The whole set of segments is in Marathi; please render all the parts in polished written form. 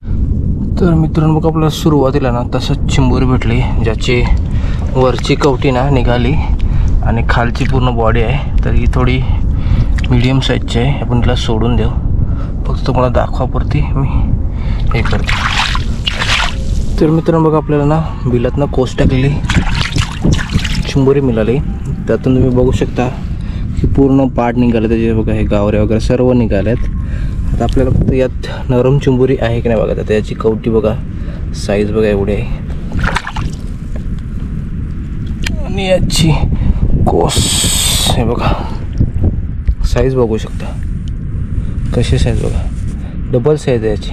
तर मित्रांनो, बघ आपल्याला सुरुवातीला ना तसंच चिंबोरी भेटली, ज्याची वरची कवटी ना निघाली आणि खालची पूर्ण बॉडी आहे. तर ही थोडी मीडियम साईजची आहे. आपण तिला सोडून देऊ, फक्त तुम्हाला दाखवापुरती मी हे करतो. तर मित्रांनो, बघा आपल्याला ना बिलातनं कोस टाकलेली चिंबोरी मिळाली. त्यातून तुम्ही बघू शकता की पूर्ण पाड निघाले त्याचे. बघा हे गावरे वगैरे सर्व निघालेत. आता आपल्याला फक्त यात नरम चिंबोरी आहे की नाही बघा. तर याची कवटी बघा, साईज बघा एवढी आहे. आणि याची कोस हे बघा, साईज बघू शकता कशी साईज बघा, डबल साईज आहे याची.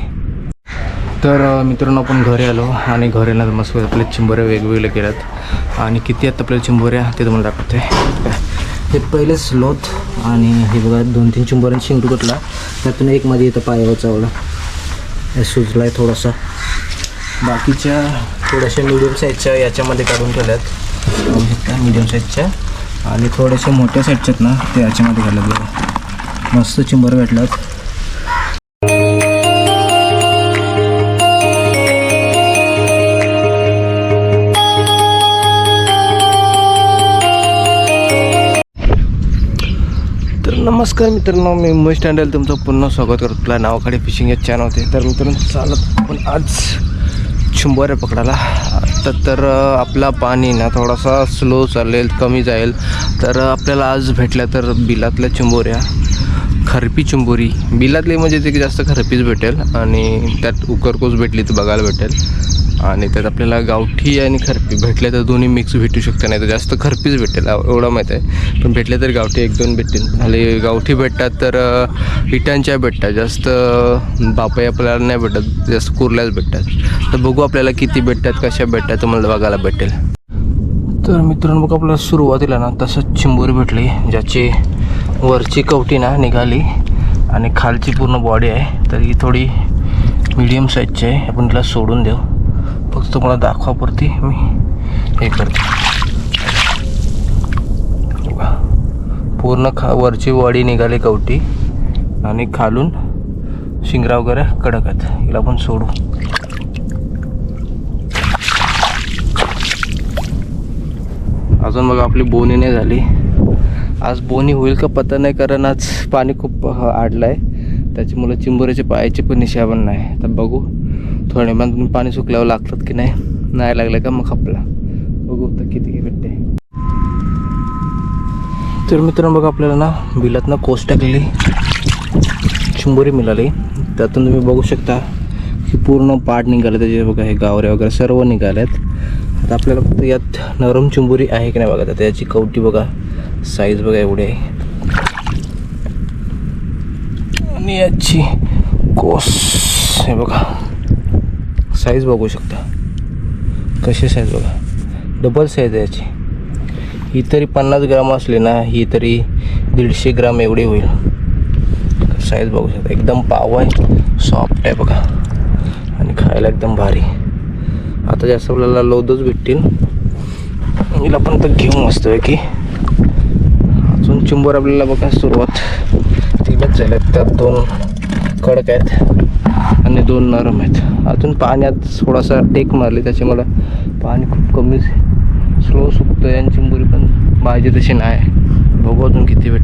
तर मित्रांनो, आपण घरी आलो आणि घरी आल्यानंतर मस्त आपल्या चिंबोऱ्या वेगवेगळ्या केल्यात. आणि किती आहेत आपल्याला चिंबोऱ्या ते तुम्हाला दाखवते. हे पहिले स्लोथ आणि हे बघा 2-3 चिंबोऱ्यांची शिंग तुटला. त्यातून एक मध्ये इथं पायावर चावला, हे सुजला आहे थोडासा. बाकीच्या थोड्याशा मीडियम साईजच्या याच्यामध्ये काढून ठेवल्यात, मीडियम साईजच्या. आणि थोड्याशा मोठ्या साईजच्या आहेत ना, ते याच्यामध्ये घालत बघा. मस्त चिंबोऱ्या भेटल्यात. नमस्कार मित्रांनो, मी उमेश टांडेल तुमचं पुन्हा स्वागत करतो आपल्या नावाकडे फिशिंग या चॅनल होते. तर मित्रांनो, चालत आपण आज चिंबोऱ्या पकडायला. आता तर आपला पाणी ना थोडासा स्लो चालेल, कमी जाईल. तर आपल्याला आज भेटल्या तर बिलातल्या चिंबोऱ्या, खरपी चिंबोरी. बिलातली म्हणजे ते जास्त खरपीच भेटेल आणि त्यात उकरकोस भेटली तर बघायला भेटेल. आणि त्यात आपल्याला गावठी आणि खरपी भेटले तर दोन्ही मिक्स भेटू शकते. नाही तर जास्त खरपीच भेटेल एवढं माहीत आहे. पण भेटले तर गावठी 1-2 भेटतील. झाले गावठी भेटतात तर इटांच्या भेटतात, जास्त बापाई आपल्याला नाही भेटत, जास्त कुर्ल्याच भेटतात. तर बघू आपल्याला किती भेटतात, कशा भेटतात तुम्हाला बघायला भेटेल. तर मित्रांनो, बघ आपल्याला सुरुवातीला ना तसंच चिंबोरी भेटली, ज्याची वरची कवटी ना निघाली आणि खालची पूर्ण बॉडी आहे. तर ही थोडी मीडियम साईजची आहे. आपण तिला सोडून देऊ, फक्त तुम्हाला दाखवापुरती मी हे करतो. पूर्ण वरची बॉडी निघाली कवटी आणि खालून शिंगरा वगैरे कडक आहेत. हिला आपण सोडू. अजून बघा आपली बोनी नाही झाली. आज बोनी होईल का पता नाही, कारण आज पाणी खूप आडलं आहे. त्याच्यामुळे चिंबोऱ्याच्या पायाची पण निशाबन नाही. तर बघू थोड्या वेळात पाणी सुकल्यावर लागतात की नाही लागलं का मग आपला बघू तर किती भेटते. तर मित्रांनो, बघा आपल्याला ना बिलातनं कोस टाकलेली चिंबोरी मिळाली. त्यातून तुम्ही बघू शकता की पूर्ण पाड निघाले त्याचे. बघा हे गावरे वगैरे सर्व निघालेत. आता आपल्याला फक्त यात नरम चिंबोरी आहे की नाही बघा. तर याची कवटी बघा, साईज बघा एवढी आहे. आणि याची कोस हे बघा, साईज बघू शकता कशी साईज बघा, डबल साईज आहे याची. ही तरी 50 ग्राम असली ना, ही तरी 150 ग्राम एवढी होईल. साईज बघू शकता, एकदम पाव आहे, सॉफ्ट आहे बघा आणि खायला एकदम भारी. आता जास्त आपल्याला लोदच भेटतील. हिला पण तर घेऊ मस्त आहे की. अजून चिंबोर आपल्याला बघा सुरुवात 3च झाल्यात. त्यात 2 कडक आहेत आणि 2 नरम आहेत. अजून पाण्यात थोडासा टेक मारली, त्याच्यामुळे पाणी खूप कमी स्लो सुकतं आहे. आणि चिंबोरी पण पाहिजे तशी नाही. बघू अजून किती भेट.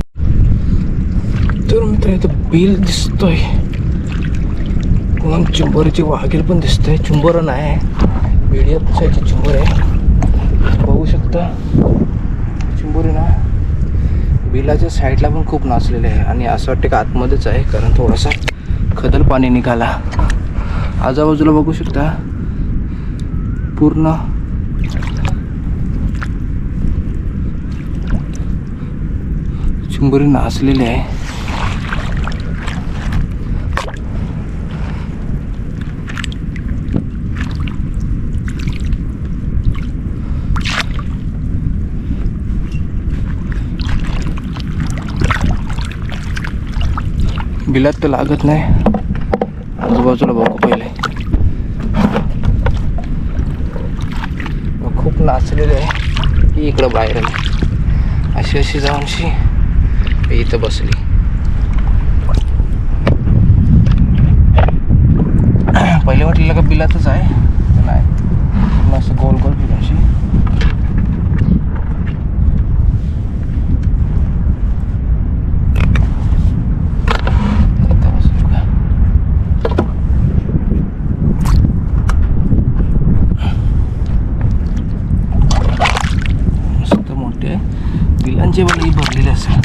तर मित्र, इथं बिल दिसतोय, मग चिंबोरीची वाघील पण दिसतंय. चिंबोरं नाही आहे, मीडियम साईजची चिंबोर आहे, बघू शकता. चिंबोरी ना बिलाच्या साईडला पण खूप नाचलेले आहे. आणि असं वाटतं की आतमध्येच आहे, कारण थोडासा खदल पाणी निघाला. आजूबाजूला बघू शकता पूर्ण चिंबोरी नाचलेली आहे. बिलात तर लागत नाही. आजूबाजूला बघू पहिले, खूप नाचलेले आहे. ही इकडं बाहेर आली, अशी जाऊनशी इथं बसली. पहिले वाटलेलं का बिलातच आहे, नाही पूर्ण असं गोल गोल फिरायची. मस्त मोठे बिलांचे मला भरलेले असेल.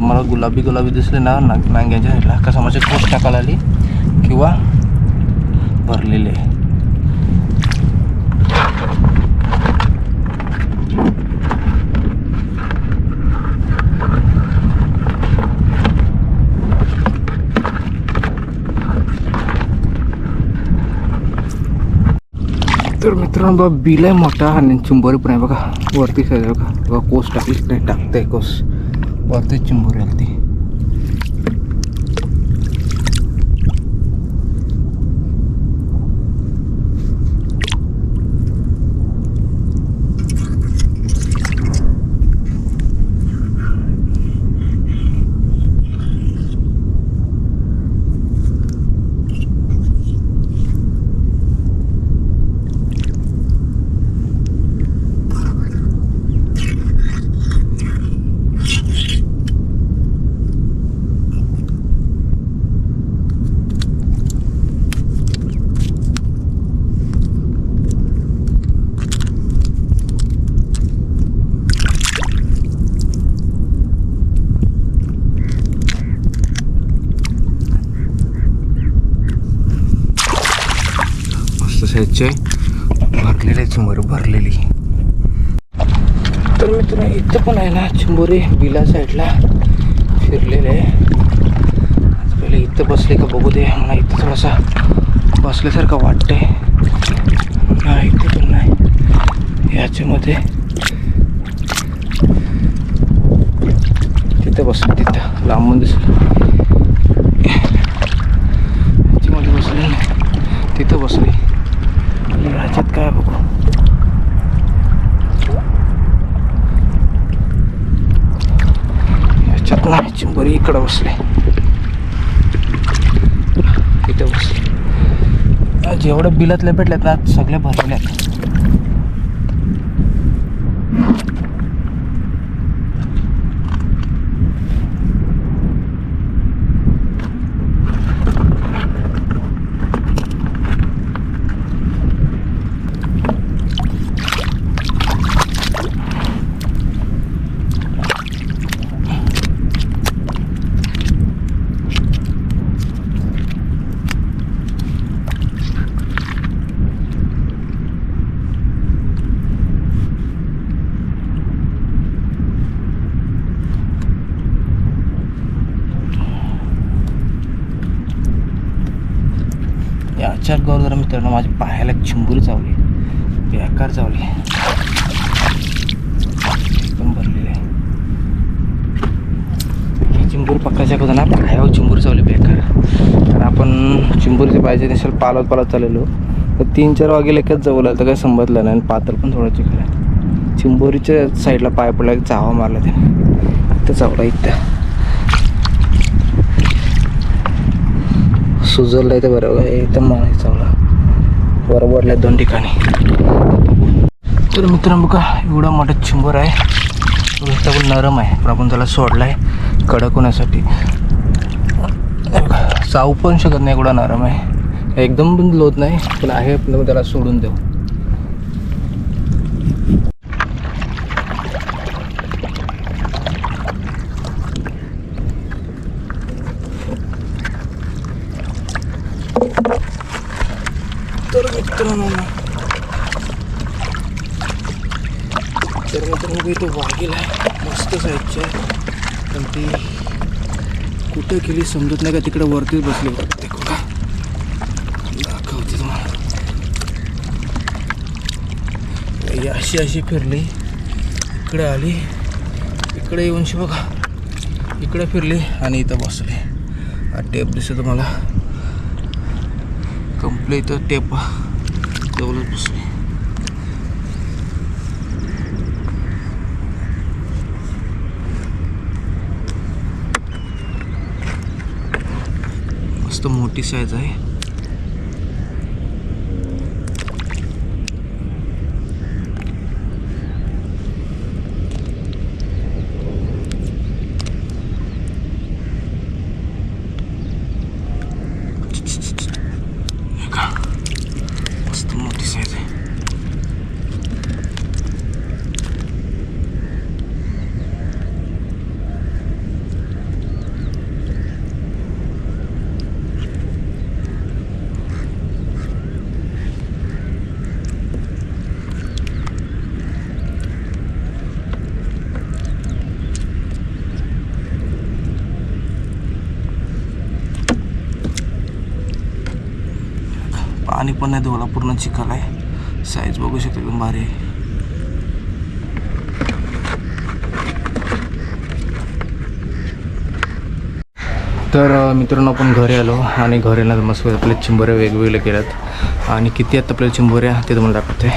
मला गुलाबी गुलाबी दिसले ना नांग्याच्या साईडला, का समाज कोस टाकायला आली किंवा भरलेले. तर मित्रांनो बघा बिल आहे मोठा आणि चिंबोरी पण आहे बघा वरती साईड बघा कोस टाकली टाकते कोस वरती चिंबोरी आली ती. साईडचे भरलेले चिंबोरी भरलेली. तर मित्रांनो इथं पण आहे ना चिंबोरी बिला साईडला फिरलेले आहे. पहिले इथं बसले का बघू दे, मला इथं थोडासा बसल्यासारखं वाटतंय. नाही इथे पण नाही, याच्यामध्ये तिथं बसले, तिथं लांबून दिसलं याच्यामध्ये बसले नाही, तिथं बसले. ह्याच्यात काय बघू, याच्यात नाही चिंबोरी इकडं बसले, इथं बसले. जेवढे बिलातले भेटलेत ना सगळे भरलेले आहेत. याच्यात गौर जरा मित्रांनो माझ्या पायाला चिंबोरी चावली, बेकार चावली, एकदम भरलेली आहे. ही चिंबोरी पकडायच्या होता ना, पायावर चिंबोरी चावली बेकार. तर आपण चिंबोरीचे पाहिजे नसेल पालत पालत चाललेलो, तर 3-4 वागे लेखच जवळ आलं तर काही संबंधलं नाही. आणि पातळ पण थोडं चिखलं, चिंबोरीच्या साईडला पाय पडला की चावा मारला त्याने, इथं चावला, इथं सुजलला इथं बरोबर एकदम मला चावला, बरोबरल्या 2 ठिकाणी. तर मित्रांनो बघा एवढा मोठा चिंबोर आहे, पण नरम आहे, पण आपण त्याला सोडला आहे कडक होण्यासाठी. चावू पण शकत नाही, एवढा नरम आहे, एकदम पण लोत नाही, पण आहे आपण त्याला सोडून देऊ. तर मित्रांनो इथे वाघील आहे, मस्त साईजची आहे, पण ती कुठे गेली समजत नाही का, तिकडे वरतीच बसली होती. अशी फिरली, इकडे आली, इकडे येऊनशी बघा इकडे फिरली आणि इथं बसली. हा टेप दिसतो तुम्हाला, कंप्लीट टेप जवळच बसली. मस्त मोठी साईज आहे. मस्त मोठी साईज आहे. पाणी पण नाही धुवायला, पूर्ण चिखल आहे. साईज बघू शकतो एकदम भारी आहे. तर मित्रांनो आपण घरी आलो आणि घरी आल्यावर मस्त आपले चिंबोऱ्या वेगवेगळ्या केल्यात आणि किती आहेत आपल्या चिंबोऱ्या ते तुम्हाला दाखवते.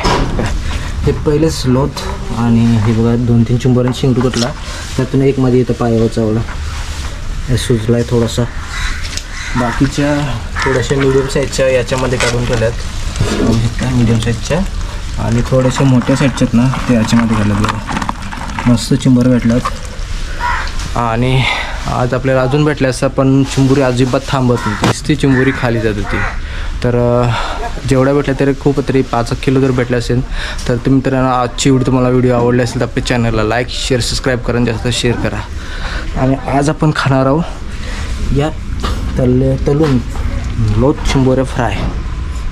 हे पहिले स्लोथ आणि हे बघा 2-3 चिंबोऱ्यांनी शिंग तुटला, त्यातून एक माझी इथं पायावर चावला, हे सुजला आहे थोडासा. बाकीच्या थोड्याशा मीडियम साईजच्या याच्यामध्ये काढून ठेवल्यात, मीडियम साईजच्या, आणि थोड्याशा मोठ्या साईजच्यात ना ते याच्यामध्ये घालत बघा. मस्त चिंबोऱ्या भेटल्यात आणि आज आपल्याला अजून भेटल्या असता, पण चिंबोरी अजिबात थांबत नव्हती, ती चिंबोरी खाली जात होती. तर जेवढ्या भेटल्या तरी खूप, तरी 5 किलो जर भेटल्या असेल तर तुम्ही तर आजची तुम्हाला व्हिडिओ आवडली असेल तर आपल्या चॅनलला लाईक शेअर सबस्क्राईब करा, जास्त शेअर करा. आणि आज आपण खाणार आहोत या तलून लोथ चिंबोऱ्या फ्राय.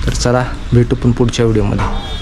तर चला भेटू पण पुढच्या व्हिडिओमध्ये.